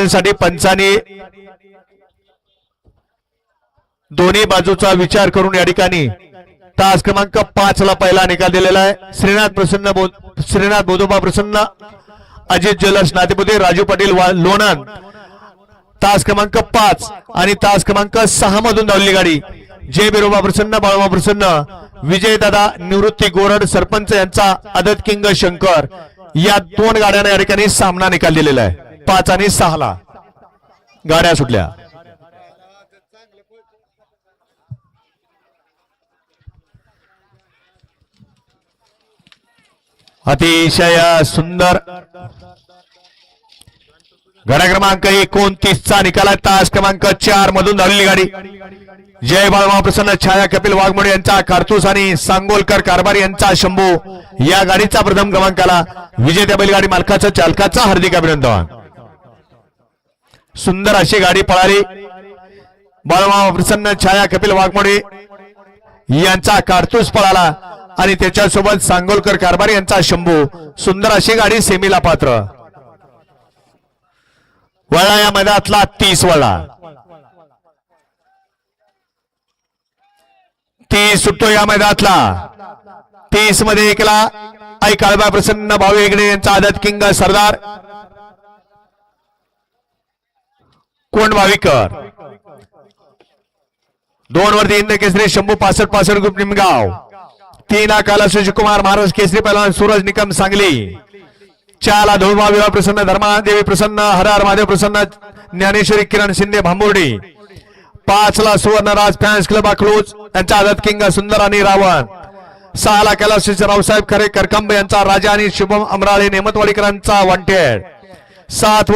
साठी पंचांनी दोन्ही बाजूचा विचार करून या ठिकाणी तास क्रमांक 5 ला पहिला निकाल दिलेला आहे। श्रीनाथ बोधोबा प्रसन्न अजित ज्वेलर्स नातेपुते राजू पाटील लोणंद तास क्रमांक 5 आणि तास क्रमांक 6 मधून धावलेली गाडी जय बिरोबा प्रसन्न बाळोबा प्रसन्न विजयदादा निवृत्ती गोरड सरपंच यांचा आदत किंग शंकर या दोन गाड्यांना या ठिकाणी सामना निकाल दिलेला आहे। 5 आणि 6 ला गाड्या सुटल्या। अतिशय सुंदर गाडा क्रमांक 29 चा निकाल आहे। तास क्रमांक 4 मधून धावलेली गाडी जय बाळमा प्रसन्न छाया कपिल वाघमोडे यांचा कारतूस आणि सांगोलकर कारभारी यांचा शंभू या गाडीचा प्रथम क्रमांकाला विजेत्या बैलगाडी मालकाचा चालकाचा हार्दिक अभिनंदन। सुंदर अशी गाडी पळाली। बाळमा प्रसन्न छाया कपिल वाघमोडे यांचा कारतूस पळाला आणि त्याच्यासोबत सांगोलकर कारभारी यांचा शंभू। सुंदर अशी गाडी सेमीला पात्र। वळा या मैदानातला 30 वळा 30 सुटतो या मैदानातला। 30 मध्ये एकला आई काळबा प्रसन्न भाऊ हेगडे यांचा आदत किंग सरदार कोण भाविकर 2 वरती इंद्र केसरी शंभू 65 ग्रुप निमगाव 3 काला सुशीकुमार महाराज केसरी पहलवान सूरज निकम सांगली 4 धोबा विवाह प्रसन्न धर्मादेवी प्रसन्न हर महादेव प्रसन्न ज्ञानेश्वरी किरण शिंदे भांबोर्डी 5 सुवर्णराज फॅन्स क्लब अकलूज यांचा आदत किंग सुंदर आणि रावण 6 कैलास रावसाहेब खरे करकंब यांचा राजा आणि शुभम अमराळे नेमतवाडीकरांचा वॉन्टेड 7